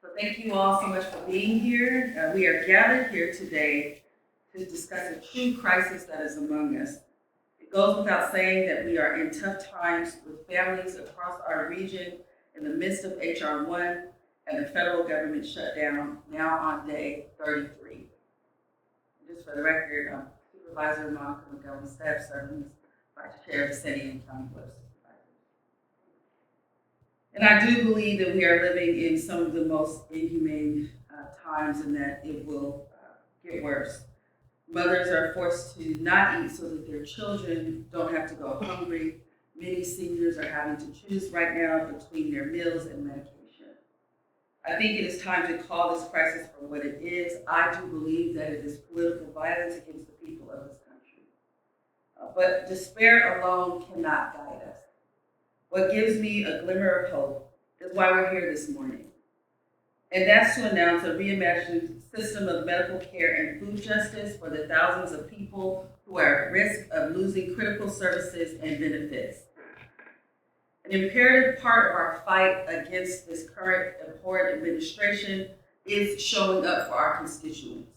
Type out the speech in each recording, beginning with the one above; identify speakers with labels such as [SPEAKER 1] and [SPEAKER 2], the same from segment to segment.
[SPEAKER 1] So thank you all so much for being here. We are gathered here today to discuss a true crisis that is among us. It goes without saying that we are in tough times with families across our region in the midst of HR 1 and the federal government shutdown now on day 33. Just for the record, Supervisor Montgomery Steppe serving as Vice Chair of the City and County Board of Supervisors. And I do believe that we are living in some of the most inhumane times and that it will get worse. Mothers are forced to not eat so that their children don't have to go hungry. Many seniors are having to choose right now between their meals and medication. I think it is time to call this crisis for what it is. I do believe that it is political violence against the people of this country. But despair alone cannot guide us. What gives me a glimmer of hope is why we're here this morning. And that's to announce a reimagined system of medical care and food justice for the thousands of people who are at risk of losing critical services and benefits. An imperative part of our fight against this current abhorrent administration is showing up for our constituents.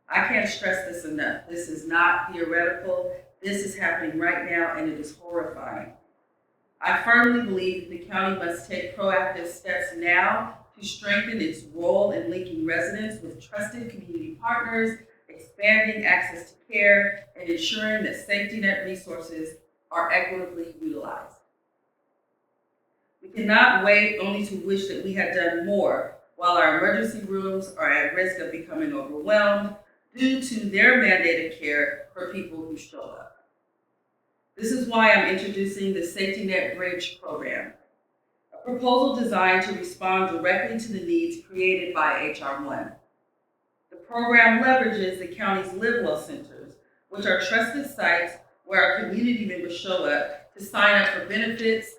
[SPEAKER 1] I can't stress this enough. This is not theoretical. This is happening right now, and it is horrifying. I firmly believe that the county must take proactive steps now to strengthen its role in linking residents with trusted community partners, expanding access to care, and ensuring that safety net resources are equitably utilized. We cannot wait only to wish that we had done more while our emergency rooms are at risk of becoming overwhelmed due to their mandated care for people who show up. This is why I'm introducing the Safety Net Bridge program, a proposal designed to respond directly to the needs created by HR 1. The program leverages the county's Live Well centers, which are trusted sites where our community members show up to sign up for benefits,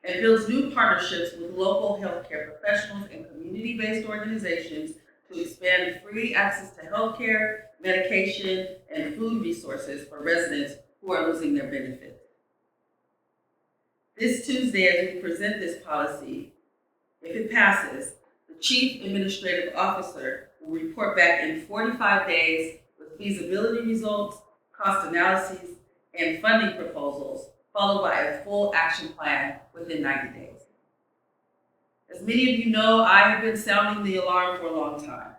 [SPEAKER 1] and builds new partnerships with local healthcare professionals and community-based organizations to expand free access to healthcare, medication, and food resources for residents who are losing their benefits. This Tuesday, as we present this policy, if it passes, the Chief Administrative Officer will report back in 45 days with feasibility results, cost analyses, and funding proposals, followed by a full action plan within 90 days. As many of you know, I have been sounding the alarm for a long time.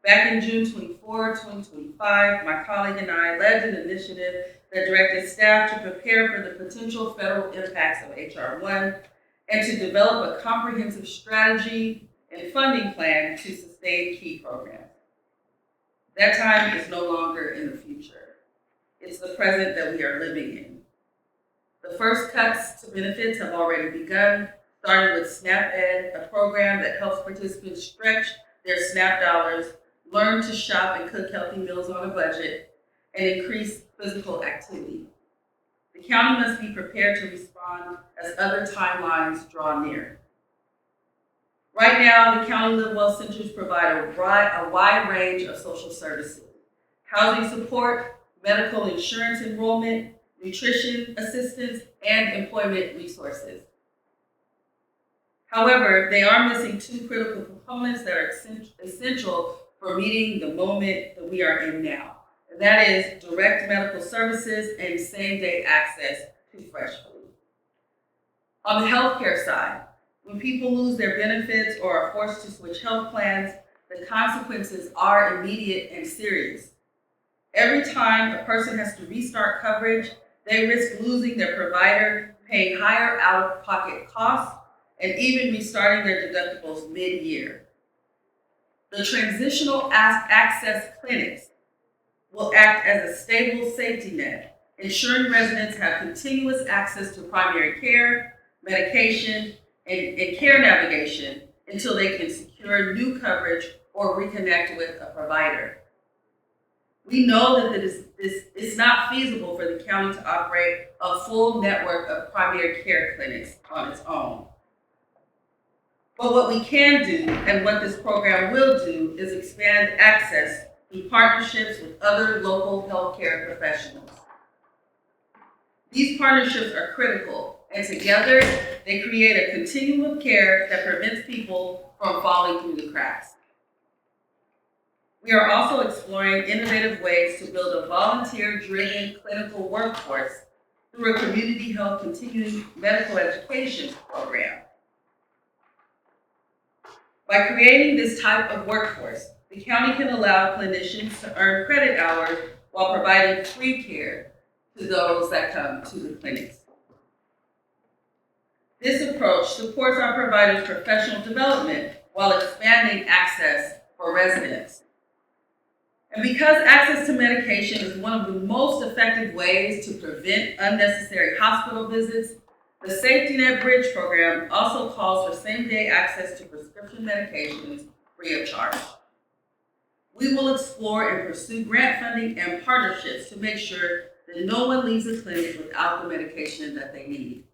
[SPEAKER 1] Back in June 24, 2025, my colleague and I led an initiative that directed staff to prepare for the potential federal impacts of HR 1 and to develop a comprehensive strategy and funding plan to sustain key programs. That time is no longer in the future. It's the present that we are living in. The first cuts to benefits have already begun, starting with SNAP-Ed, a program that helps participants stretch their SNAP dollars, learn to shop and cook healthy meals on a budget, and increase physical activity. The county must be prepared to respond as other timelines draw near. Right now, the county Live Well centers provide a wide range of social services: housing support, medical insurance enrollment, nutrition assistance, and employment resources. However, they are missing two critical components that are essential for meeting the moment that we are in now. And that is direct medical services and same-day access to fresh food. On the healthcare side, when people lose their benefits or are forced to switch health plans, the consequences are immediate and serious. Every time a person has to restart coverage, they risk losing their provider, paying higher out-of-pocket costs, and even restarting their deductibles mid-year. The transitional access clinics will act as a stable safety net, ensuring residents have continuous access to primary care, medication, and care navigation until they can secure new coverage or reconnect with a provider. We know that it's not feasible for the county to operate a full network of primary care clinics on its own. But what we can do, and what this program will do, is expand access through partnerships with other local healthcare professionals. These partnerships are critical, and together they create a continuum of care that prevents people from falling through the cracks. We are also exploring innovative ways to build a volunteer-driven clinical workforce through a community health continuing medical education program. By creating this type of workforce, the county can allow clinicians to earn credit hours while providing free care to those that come to the clinics. This approach supports our providers' professional development while expanding access for residents. And because access to medication is one of the most effective ways to prevent unnecessary hospital visits, the Safety Net Bridge program also calls for same-day access to prescription medications free of charge. We will explore and pursue grant funding and partnerships to make sure that no one leaves the clinic without the medication that they need.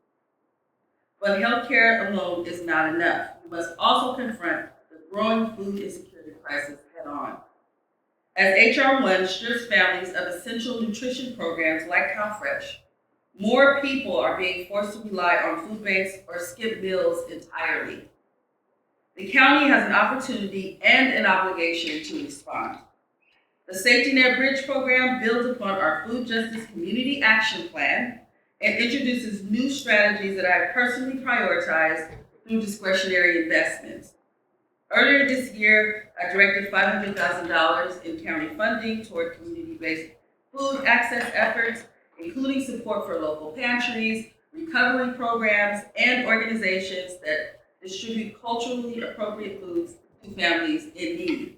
[SPEAKER 1] But healthcare alone is not enough. We must also confront the growing food insecurity crisis head-on. As HR 1 strips families of essential nutrition programs like CalFresh, more people are being forced to rely on food banks or skip meals entirely. The county has an opportunity and an obligation to respond. The Safety Net Bridge program builds upon our Food Justice Community Action Plan and introduces new strategies that I have personally prioritized through discretionary investments. Earlier this year, I directed $500,000 in county funding toward community-based food access efforts, including support for local pantries, recovery programs, and organizations that distribute culturally appropriate foods to families in need.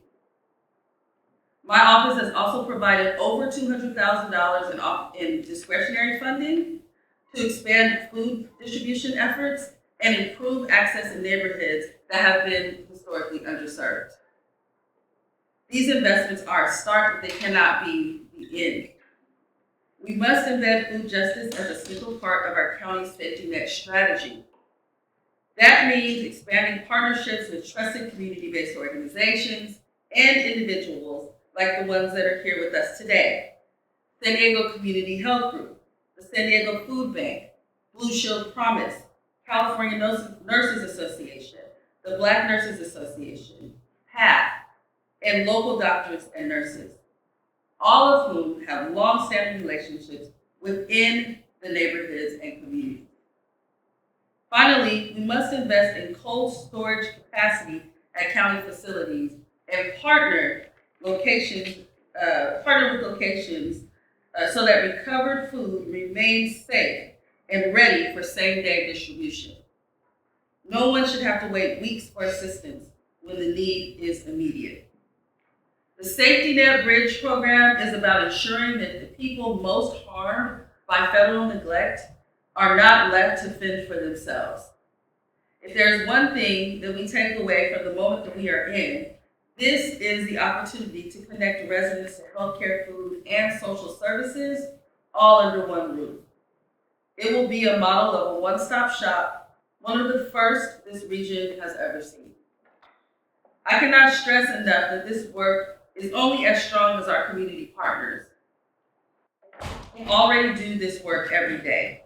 [SPEAKER 1] My office has also provided over $200,000 in discretionary funding to expand food distribution efforts and improve access in neighborhoods that have been historically underserved. These investments are a start, but they cannot be the end. We must embed food justice as a central part of our county's safety net strategy. That means expanding partnerships with trusted community-based organizations and individuals like the ones that are here with us today. San Diego Community Health Group, the San Diego Food Bank, Blue Shield Promise, California Nurses Association, the Black Nurses Association, PATH, and local doctors and nurses, all of whom have long-standing relationships within the neighborhoods and communities. Finally, we must invest in cold storage capacity at county facilities and partner with locations so that recovered food remains safe and ready for same-day distribution. No one should have to wait weeks for assistance when the need is immediate. The Safety Net Bridge program is about ensuring that the people most harmed by federal neglect are not left to fend for themselves. If there's one thing that we take away from the moment that we are in, this is the opportunity to connect residents to healthcare, food, and social services all under one roof. It will be a model of a one-stop shop, one of the first this region has ever seen. I cannot stress enough that this work is only as strong as our community partners. We already do this work every day.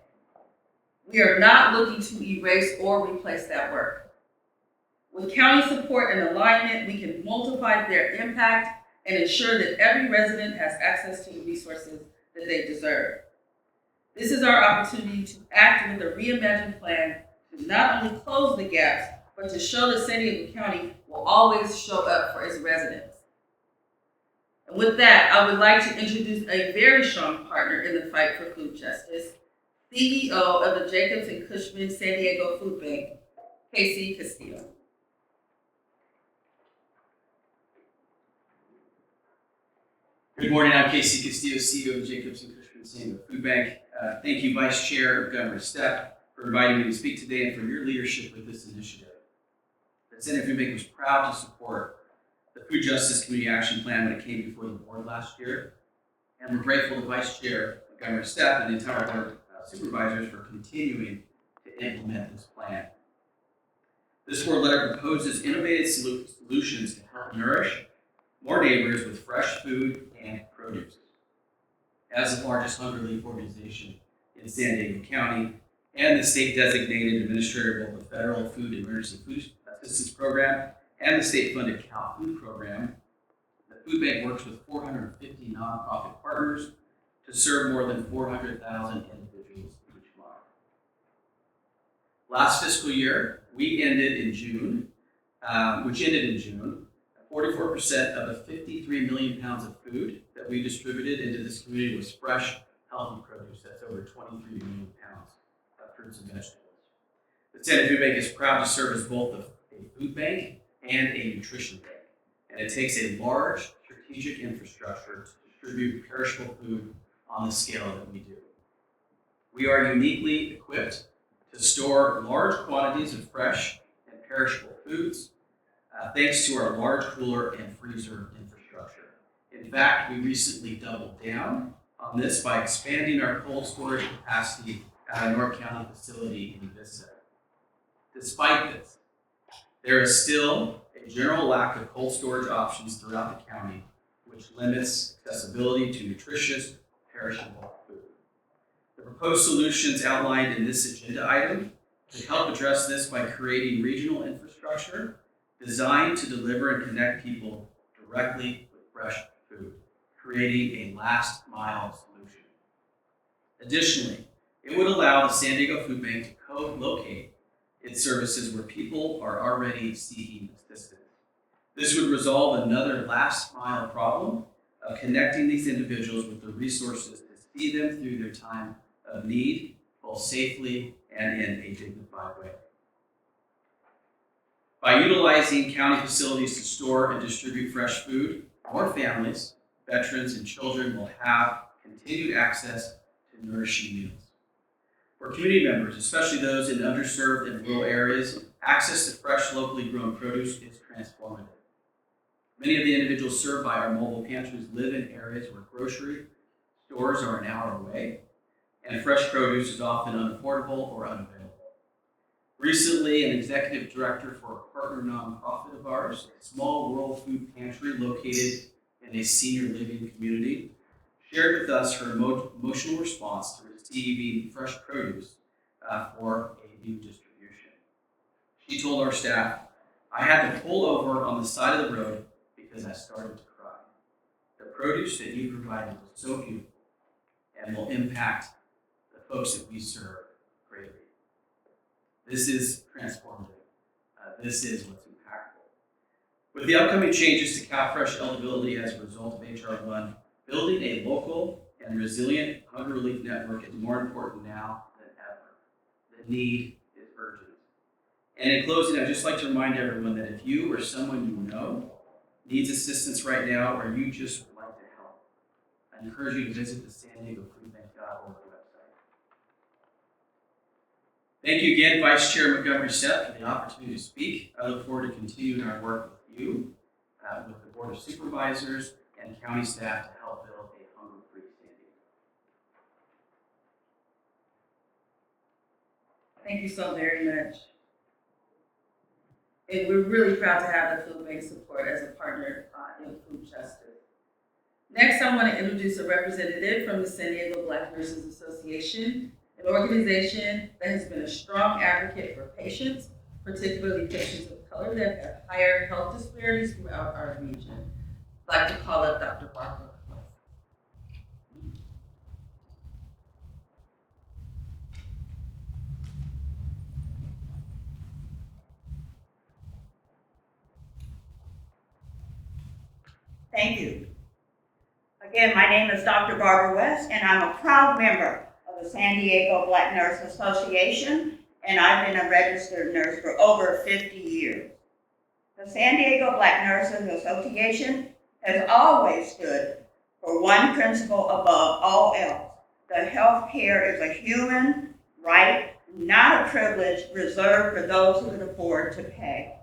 [SPEAKER 1] We are not looking to erase or replace that work. With county support and alignment, we can multiply their impact and ensure that every resident has access to the resources that they deserve. This is our opportunity to act with a reimagined plan to not only close the gaps, but to show that San Diego County will always show up for its residents. And with that, I would like to introduce a very strong partner in the fight for food justice, CEO of the Jacobs and Cushman San Diego Food Bank, Casey Castillo.
[SPEAKER 2] Good morning, I'm Casey Castillo, CEO of Jacobs and Cushman San Diego Food Bank. Thank you, Vice Chair Montgomery Steppe, for inviting me to speak today and for your leadership with this initiative. The San Diego Food Bank was proud to support the Food Justice Community Action Plan when it came before the board last year. And we're grateful to Vice Chair Montgomery Steppe and the entire board of supervisors for continuing to implement this plan. This board letter proposes innovative solutions to help nourish more neighbors with fresh food and produce. As the largest hunger relief organization in San Diego County and the state designated administrator of the Federal Food and Emergency Food Assistance Program, and the state-funded Cal Food Program, the food bank works with 450 nonprofit partners to serve more than 400,000 individuals each month. Last fiscal year, which ended in June, 44% of the 53 million pounds of food that we distributed into this community was fresh, healthy produce. That's over 23 million pounds of fruits and vegetables. The Sandy Food Bank is proud to serve as both a food bank and a nutrition bank, and it takes a large strategic infrastructure to distribute perishable food on the scale that we do. We are uniquely equipped to store large quantities of fresh and perishable foods, thanks to our large cooler and freezer infrastructure. In fact, we recently doubled down on this by expanding our cold storage capacity at our North County facility in Vista. Despite this, there is still a general lack of cold storage options throughout the county, which limits accessibility to nutritious, perishable food. The proposed solutions outlined in this agenda item to help address this by creating regional infrastructure designed to deliver and connect people directly with fresh food, creating a last mile solution. Additionally, it would allow the San Diego Food Bank to co-locate its services where people are already seeking assistance. This would resolve another last mile problem of connecting these individuals with the resources to see them through their time of need, both safely and in a dignified way. By utilizing county facilities to store and distribute fresh food, more families, veterans, and children will have continued access to nourishing meals. For community members, especially those in underserved and rural areas, access to fresh, locally grown produce is transformative. Many of the individuals served by our mobile pantries live in areas where grocery stores are an hour away, and fresh produce is often unaffordable or unavailable. Recently, an executive director for a partner nonprofit of ours, a small rural food pantry located in a senior living community, shared with us her emotional response to receiving fresh produce for a new distribution. She told our staff, "I had to pull over on the side of the road because I started to cry. The produce that you provided was so beautiful and will impact the folks that we serve greatly." This is transformative. This is what's impactful. With the upcoming changes to CalFresh eligibility as a result of HR 1, building a local and resilient hunger relief network is more important now than ever. The need is urgent. And in closing, I'd just like to remind everyone that if you or someone you know needs assistance right now, or you just would like to help, I encourage you to visit the San Diego Foodbank.org website. Thank you again, Vice Chair Montgomery Steppe, for the opportunity to speak. I look forward to continuing our work with you, with the Board of Supervisors and county staff to help build a hunger-free San Diego.
[SPEAKER 1] Thank you so very much. And we're really proud to have the food bank support as a partner in food justice. Next, I want to introduce a representative from the San Diego Black Nurses Association, an organization that has been a strong advocate for patients, particularly patients of color that have higher health disparities throughout our region. I'd like to call up Dr. Barbara.
[SPEAKER 3] Thank you. Again, my name is Dr. Barbara West, and I'm a proud member of the San Diego Black Nurse Association, and I've been a registered nurse for over 50 years. The San Diego Black Nurses Association has always stood for one principle above all else. The health care is a human right, not a privilege reserved for those who can afford to pay.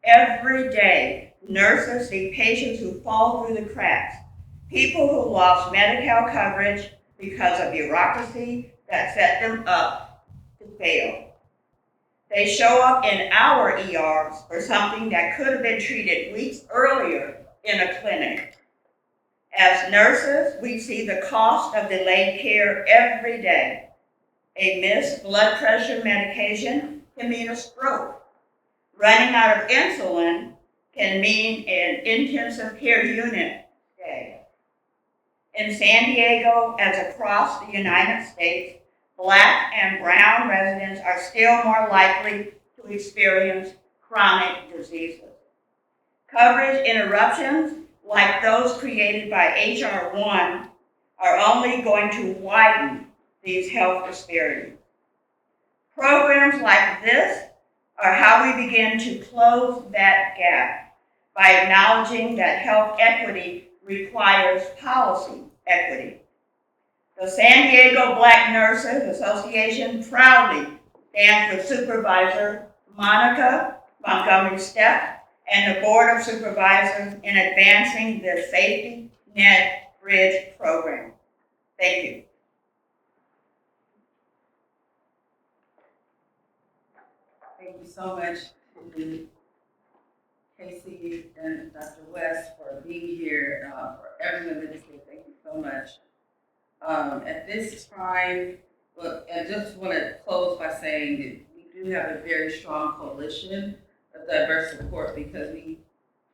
[SPEAKER 3] Every day, nurses see patients who fall through the cracks, people who lost Medi-Cal coverage because of bureaucracy that set them up to fail. They show up in our ERs for something that could have been treated weeks earlier in a clinic. As nurses, we see the cost of delayed care every day. A missed blood pressure medication can mean a stroke. Running out of insulin can mean an intensive care unit stay. In San Diego, as across the United States, Black and brown residents are still more likely to experience chronic diseases. Coverage interruptions, like those created by H.R. 1, are only going to widen these health disparities. Programs like this are how we begin to close that gap by acknowledging that health equity requires policy equity. The San Diego Black Nurses Association proudly stands with Supervisor Monica Montgomery Steppe and the Board of Supervisors in advancing the Safety Net Bridge program. Thank you.
[SPEAKER 1] Thank you so much, Casey and Dr. West, for being here, for everyone that is here. Thank you so much. At this time, look, I just want to close by saying that we do have a very strong coalition of diverse support because we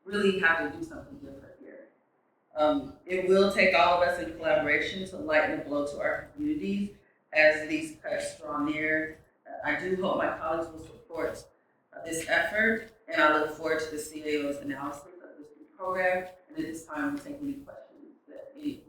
[SPEAKER 1] really have to do something different here. It will take all of us in collaboration to lighten the blow to our communities as these cuts draw near. I do hope my colleagues will support this effort, and I look forward to the CAO's analysis of this new program. And at this time, we'll take any questions that any